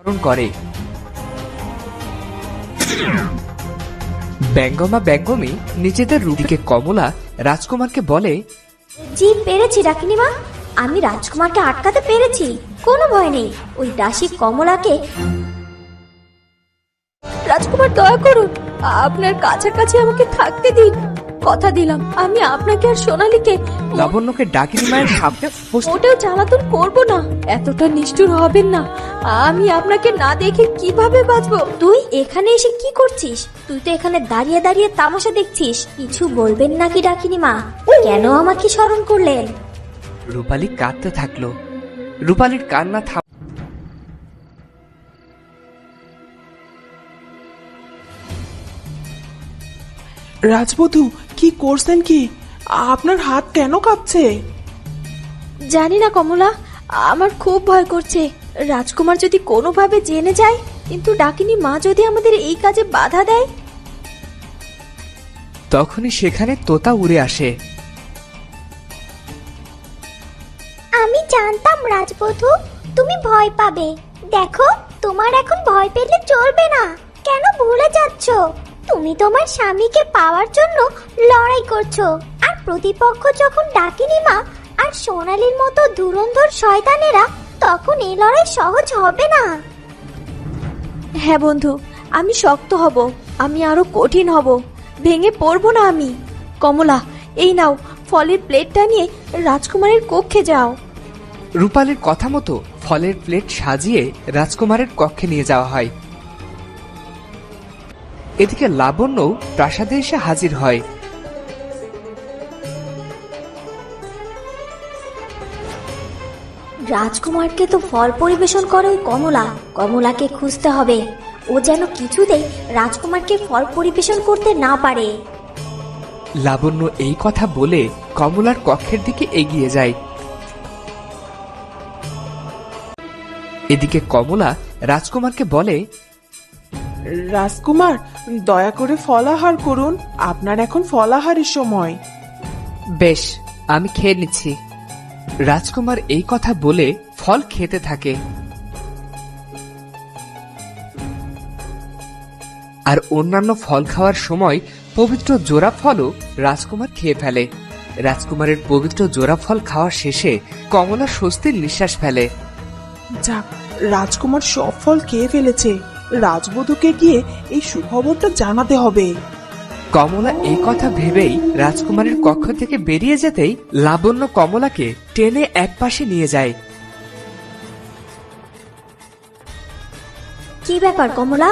করে। ব্যঙ্গমা ব্যঙ্গমী নিজেদের রূপকে কমলা রাজকুমারকে বলে, জি পেরেছি ডাকিনিমা, আমি রাজকুমারকে আটকাতে পেরেছি, কোনো ভয় নেই। ওই দাসী কমলাকে। রাজকুমার দয়া করুন, আপনার কাছাকাছি আমাকে থাকতে দিন। কথা দিলাম আমি আপনাকে আর সোনালীকে লাবণ্যকে ডাকিনী মায়ের সামনে মোটেও জ্বালাতন করব না। এতটা নিষ্ঠুর হবেন না। আমি আপনাকে না দেখে কিভাবে বাঁচবো? তুই এখানে এসে কি করছিস? তুই তো এখানে দাঁড়িয়ে দাঁড়িয়ে তামাশা দেখছিস। কিছু বলবেন নাকি ডাকিনী মা? কেন আমাকে স্মরণ করলেন? রূপালী কাঁদতে থাকলো। রূপালীর কান্না থাম। রাজবধূ, কি করছেন কি? আপনার হাত কেন কাঁপছে? জানি না কমলা, আমার খুব ভয় করছে। রাজকুমার যদি কোনোভাবে জেনে যায়, কিন্তু ডাকিনী মা যদি আমাদের এই কাজে বাধা দেয়। তখনই সেখানে তোতা উড়ে আসে। আমি জানতাম রাজবধূ তুমি ভয় পাবে। দেখো, তোমার এখন ভয় পেলে চলবে না। কেন ভুলে যাচ্ছ? তুমি তোমার স্বামীকে পাওয়ার জন্য লড়াই করছো, আর প্রতিপক্ষ যখন ডাকিনী মা আর সোনালীর মতো ধুরন্ধর শয়তানেরা, তখন এই লড়াই সহজ হবে না। হ্যাঁ বন্ধু, আমি শক্ত হব, আমি আরো কঠিন হব, ভেঙে পড়বো না আমি। কমলা, এই নাও, ফলের প্লেটটা নিয়ে রাজকুমারের কক্ষে যাও। রূপালীর কথা মতো ফলের প্লেট সাজিয়ে রাজকুমারের কক্ষে নিয়ে যাওয়া হয়। এদিকে লাবণ্য প্রাসাদে এসে হাজির হয়। রাজকুমারকে তো ফল পরিবেশন করে ওই কমলা। কমলাকে খুঁজতে হবে। ও যেন কিছুতেই রাজকুমারকে ফল পরিবেশন করতে না পারে। লাবণ্য এই কথা বলে কমলার কক্ষের দিকে এগিয়ে যায়। এদিকে কমলা রাজকুমারকে বলে, রাজকুমার, দয়া করে ফলাহার করুন, আপনার এখন ফলাহারের সময়। বেশ, আমি খেয়ে নিচ্ছি। রাজকুমার এই কথা বলে ফল খেতে থাকে। আর অন্যান্য ফল খাওয়ার সময় পবিত্র জোড়া ফলও রাজকুমার খেয়ে ফেলে। রাজকুমারের পবিত্র জোড়া ফল খাওয়া শেষে কমলা স্বস্তির নিঃশ্বাস ফেলে। যাক, রাজকুমার সব ফল খেয়ে ফেলেছে। রাজবধূকে গিয়ে এই সুখবরটা জানাতে হবে। কমলা এই কথা ভেবেই রাজকুমারের কক্ষ থেকে বেরিয়ে যেতেই লাবণ্য কমলাকে টেনে একপাশে নিয়ে যায়। কি ব্যাপার কমলা?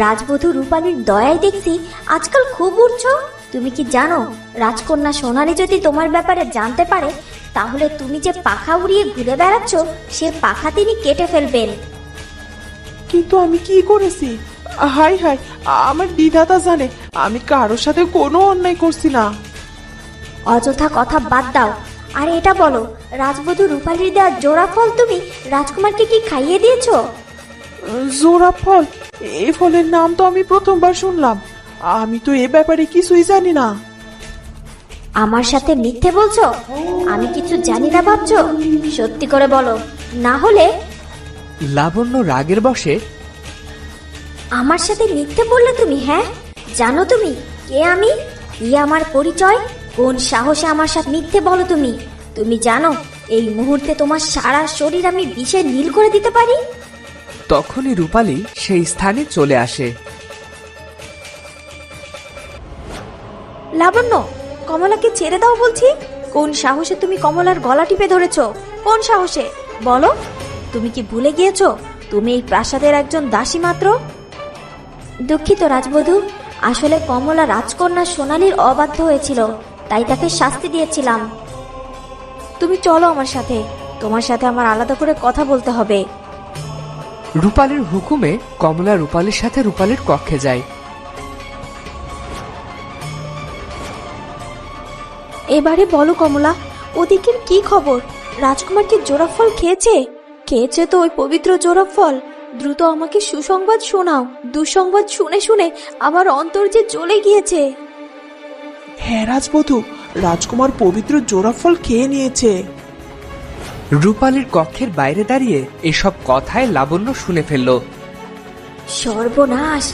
রাজবধূ রূপালীর দয়ায় দেখছি আজকাল খুব উঠছো। তুমি কি জানো, রাজকন্যা সোনালী যদি তোমার ব্যাপারে জানতে পারে, তাহলে তুমি যে পাখা উড়িয়ে ঘুরে বেড়াচ্ছ, সে পাখা তিনি কেটে ফেলবেন। কিন্তু আমি কি করেছি? হাই হাই, আমার বিধাতা জানে আমি কারোর সাথে কোনো অন্যায় করছি না। অযথা কথা বাদ দাও, আর এটা বলো, রাজবধূ রূপালীর দেওয়া জোড়া ফল তুমি রাজকুমারকে কি খাইয়ে দিয়েছো? জোড়া ফল? এই ফলের নাম তো আমি প্রথমবার শুনলাম। আমি তো এ ব্যাপারে কিছুই জানি না। আমার সাথে মিথ্যে বলছো? আমি কিছু জানি না ভাবছো? সত্যি করে বলো, না হলে। লাবণ্য রাগের বশে, আমার সাথে মিথ্যে বললে তুমি? হ্যাঁ, জানো তুমি কে আমি? কি আমার পরিচয়? কোন সাহসে আমার সাথে মিথ্যে বলো তুমি? তুমি জানো এই মুহূর্তে তোমার সারা শরীর আমি বিষে নীল করে দিতে পারি। তখনই রূপালী সেই স্থানে চলে আসে। লাবণ্য, কমলাকে ছেড়ে দাও বলছি। কোন সাহসে তুমি কমলার গলা টিপে ধরেছো? কোন সাহসে বলো? তুমি কি ভুলে গিয়েছো তুমি এই প্রাসাদের একজন দাসী মাত্র? দুঃখিত রাজবধূ, আসলে কমলা রাজকন্যা সোনালীর অবাধ্য হয়েছিল, তাই তাকে শাস্তি দিয়েছিলাম। তুমি চলো আমার সাথে, তোমার সাথে আমার আলাদা করে কথা বলতে হবে। রূপালীর হুকুমে কমলা রূপালীর সাথে রূপালীর কক্ষে যায়। এবারে বলো কমলা, ওদিকের কি খবর? রাজকুমার কি জোড়া ফল খেয়েছে? খেয়েছে তো ওই পবিত্র জোড়া ফল। দ্রুত আমাকে সুসংবাদ শোনাও। দুঃসংবাদ শুনে শুনে আমার অন্তর যে জ্বলে গিয়েছে। হ্যাঁ রাজবধূ, রাজকুমার পবিত্র জোড়া ফল খেয়ে নিয়েছে। রূপালীর কক্ষের বাইরে দাঁড়িয়ে এসব কথায় লাবণ্য শুনে ফেলল। সর্বনাশ!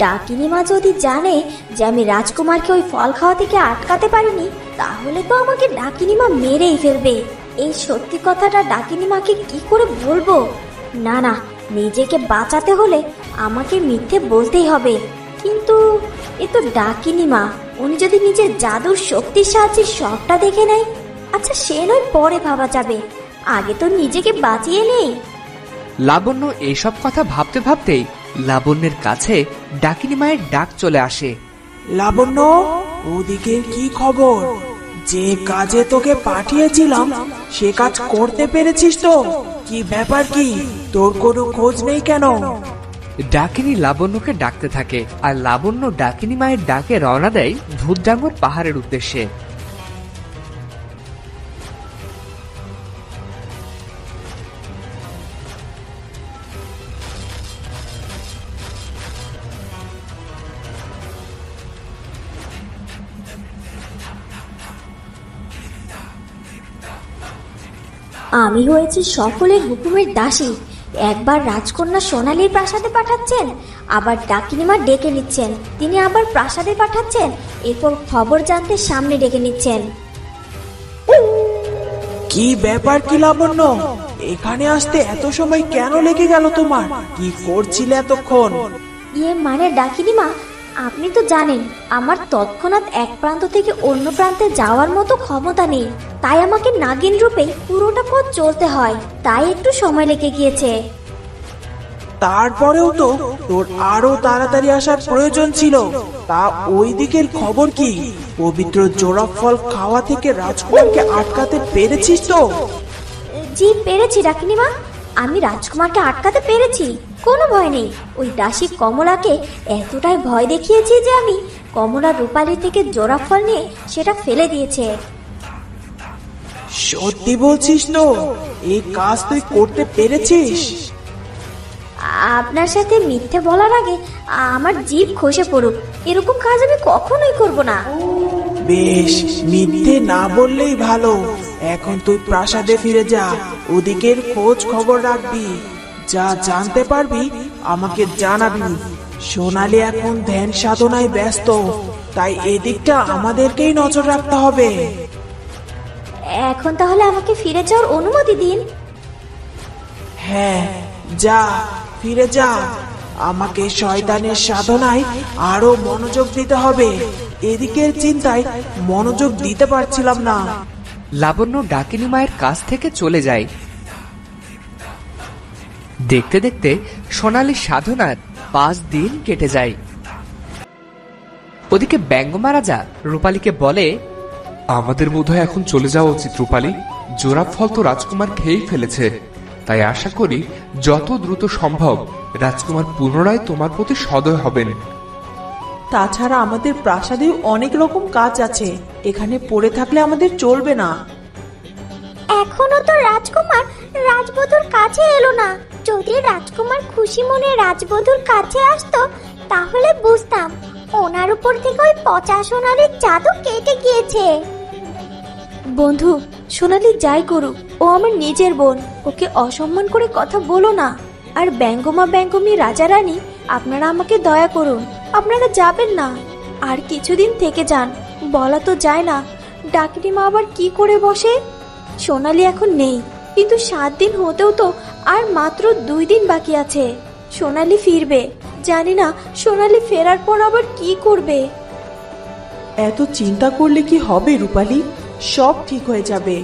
ডাকিনী মা যদি জানে যে আমি রাজকুমারকে ওই ফল খাওয়া থেকে আটকাতে পারিনি, তাহলে তো আমাকে ডাকিনী মা মেরেই ফেলবে। এই সত্যি কথাটা ডাকিনী মাকে কি করে বলবো? না না, নিজেকে বাঁচাতে হলে আমাকে মিথ্যে বলতেই হবে। কিন্তু এ তো ডাকিনী মা, উনি যদি নিজের জাদুর শক্তির সাহায্যে সবটা দেখে নেয়, আচ্ছা সে নয় পরে ভাবা যাবে, আগে তো নিজেকে বাঁচিয়ে নেই। লাবণ্য এইসব কথা ভাবতে ভাবতেই লাবণ্যের কাছে ডাকিনী মায়ের ডাক চলে আসে। লাবণ্য, ওদিকে কি খবর? যে কাজে তোকে পাঠিয়েছিলাম সে কাজ করতে পেরেছিস তো? কি ব্যাপার, কি তোর কোনো খোঁজ নেই কেন? ডাকিনী লাবণ্যকে ডাকতে থাকে আর লাবণ্য ডাকিনী মায়ের ডাকে রওনা দেয় ভূতডাঙ্গর পাহাড়ের উদ্দেশ্যে। আমি হয়েছি সকলের হুকুমের দাসী। একবার রাজকন্যা সোনালীর প্রাসাদে পাঠাচ্ছেন, আবার ডাকিনীমা ডেকে নিচ্ছেন, তিনি আবার প্রাসাদে পাঠাচ্ছেন, এরপর খবর জানতে সামনে ডেকে নিচ্ছেন। কি ব্যাপার কি লাবণ্য, এখানে আসতে এত সময় কেন লেগে গেল তোমার? কি করছিলে এতক্ষণ? মানে ডাকিনীমা, আপনি তো জানেন আমার তৎক্ষণাৎ এক প্রান্ত থেকে অন্য প্রান্তে যাওয়ার মতো ক্ষমতা নেই, তাই আমাকে নাগিন রূপে পুরোটা পথ চলতে হয়, তাই একটু সময় লেগে গিয়েছে। তারপরেও তো তোর আরো তাড়াতাড়ি আসার প্রয়োজন ছিল। তা ওই দিকের খবর কি? পবিত্র জোড়া ফল খাওয়া থেকে রাজকুমারকে আটকাতে পেরেছিস তো? জি পেরেছি ডাকিনীমা, আমি রাজকুমারকে আটকাতে পেরেছি, কোনো ভয় নেই। ওই দাসী কমলাকে এতটাই ভয় দেখিয়েছি যে আমি কমলা রূপালী থেকে জোড়া ফল নিয়ে সেটা ফেলে দিয়েছে। সত্যি বলছিস তো? এই কাজ তুই করতে পেরেছিস? আপনার সাথে মিথ্যে বলার আগে আমার জিভ খসে পড়ুক, এরকম কাজ আমি কখনোই করব না। বেশ, মিথ্যে না বললেই ভালো। এখন তুই প্রাসাদে ফিরে যা, ওদিকের খোঁজ খবর রাখবি, যা জানতে পারবি আমাকে জানাবি। সোনালী এখন ধ্যান সাধনায় ব্যস্ত, তাই এদিকটা আমাদেরকেই নজর রাখতে হবে। এখন তাহলে আমাকে ফিরে যাওয়ার অনুমতি দিন। হ্যাঁ, যা, ফিরে যা। আমাকে শয়তানের সাধনায় আরো মনোযোগ দিতে হবে, এদিকের চিন্তায় মনোযোগ দিতে পারছিলাম না। লাবণ্য ডাকিনী মায়ের কাছ থেকে চলে যায়। দেখতে দেখতে সোনালী সাধনার 5 দিন কেটে যায়। ওদিকে ব্যঙ্গমা রাজা রূপালীকে বলে, আমাদের বোধহয় এখন চলে যাওয়া উচিত রূপালী। জোড়া ফল তো রাজকুমার খেয়েই ফেলেছে, তাই আশা করি যত দ্রুত সম্ভব রাজকুমার পুনরায় তোমার প্রতি সদয় হবেন। তাছাড়া আমাদের প্রাসাদে অনেক রকম কাজ আছে, এখানে পড়ে থাকলে আমাদের চলবে না। এখনো তো রাজকুমার রাজবধূর কাছে এলো না, যদি রাজকুমার খুশি মনে রাজবধূর কাছে আসতো তাহলে বুঝতাম ওনার উপর থেকে ওই পচা সোনালীর জাদু কেটে গিয়েছে। বন্ধু, সোনালী যাই করুক ও আমার নিজের বোন, ওকে অসম্মান করে কথা বলো না। আর ব্যঙ্গমা ব্যঙ্গমী রাজা রানী, আপনারা আমাকে দয়া করুন, আপনারা যাবেন না, আর কিছুদিন থেকে যান। বলা তো যায় না ডাকিনী মা আবার কি করে বসে। সোনালী এখন নেই, কিন্তু 7 দিন হতেও তো আর মাত্র 2 দিন বাকি আছে। সোনালী ফিরবে, জানি না সোনালী ফেরার পর আবার কি করবে। এত চিন্তা করলে কি হবে রূপালী? সব ঠিক হয়ে যাবে।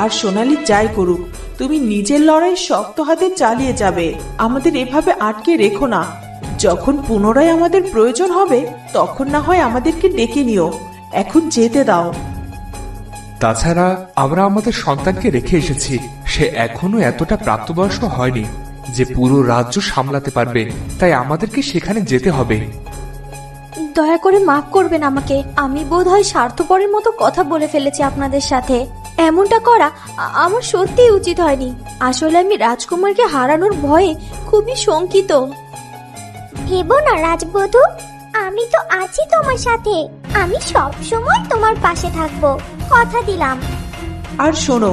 আর সোনালী যাই করুক, তুমি নিজের লড়াই শক্ত হাতে চালিয়ে যাবে, আমাদের এভাবে আটকে রেখো না। যখন পুনরায় আমাদের প্রয়োজন হবে তখন না হয় আমাদেরকে ডেকে নিও, এখন যেতে দাও। তাছাড়া আমরা আমাদের সন্তানকে রেখে এসেছি, সে এখনো এতটা প্রাপ্তবয়স্ক হয়নি যে পুরো রাজ্য সামলাতে পারবে, তাই আমাদেরকে সেখানে যেতে হবে। দয়া করে মাফ করবেন আমাকে, আমি বোধহয় স্বার্থপরের মতো কথা বলে ফেলেছি আপনাদের সাথে। এমনটা করা আমার সত্যিই উচিত হয়নি। আসলে আমি রাজকুমারকে হারানোর ভয়ে খুবই শঙ্কিত। ভেবো না রাজবধূ, আমি তো আছি তোমার সাথে, আমি সব সময় তোমার পাশে থাকবো, কথা দিলাম। আর শোনো,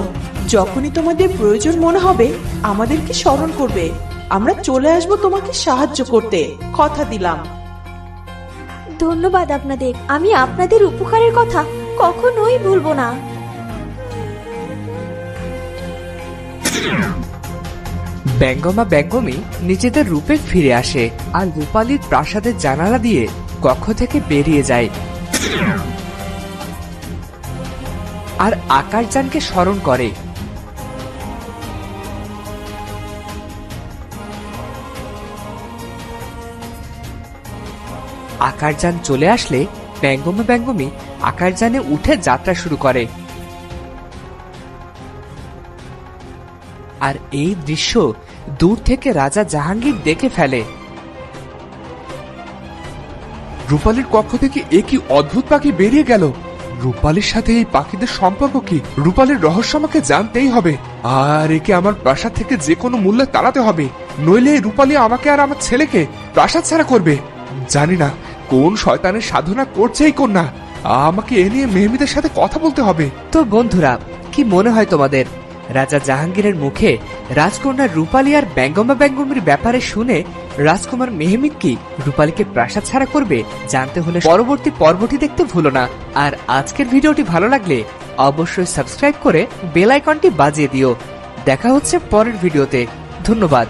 যখনই তোমাদের প্রয়োজন মনে হবে আমাদেরকে স্মরণ করবে, আমরা চলে আসব তোমাকে সাহায্য করতে, কথা দিলাম। ধন্যবাদ আপনাদের, আমি আপনাদের উপকারের কথা কখনোই ভুলবো না। ব্যঙ্গমা ব্যঙ্গমী নিজেদের রূপে ফিরে আসে আর রূপালীর প্রাসাদের জানালা দিয়ে কক্ষ থেকে বেরিয়ে যায় আর আকাশযানকে স্মরণ করে। আকাশযান চলে আসলে ব্যঙ্গমা ব্যঙ্গমী আকাশযানে উঠে যাত্রা শুরু করে। আর এই দৃশ্য দূর থেকে রাজা জাহাঙ্গীর দেখে ফেলে। রূপালীর কক্ষ থেকে এ কি অদ্ভুত পাখি বেরিয়ে গেল? রূপালীর সাথে এই পাখিদের সম্পর্ক কি? রূপালীর রহস্য আমাকে জানতেই হবে, আর একে আমার প্রাসাদ থেকে যে কোনো মূল্যে তাড়াতে হবে, নইলে এই রূপালী আমাকে আর আমার ছেলেকে প্রাসাদ ছাড়া করবে। জানি না কোন শয়তানের সাধনা করছে এই কন্যা, আমাকে এ নিয়ে মেহমিদের সাথে কথা বলতে হবে। তো বন্ধুরা, কি মনে হয় তোমাদের? রাজা জাহাঙ্গীরের মুখে রাজকন্যা রূপালী আর ব্যঙ্গমা ব্যঙ্গমীর ব্যাপারে শুনে রাজকুমার মেহমিদ কি রূপালীকে প্রাসাদ ছাড়া করবে? জানতে হলে পরবর্তী পর্বটি দেখতে ভুলো না। আর আজকের ভিডিওটি ভালো লাগলে অবশ্যই সাবস্ক্রাইব করে বেল আইকনটি বাজিয়ে দিও। দেখা হচ্ছে পরের ভিডিওতে। ধন্যবাদ।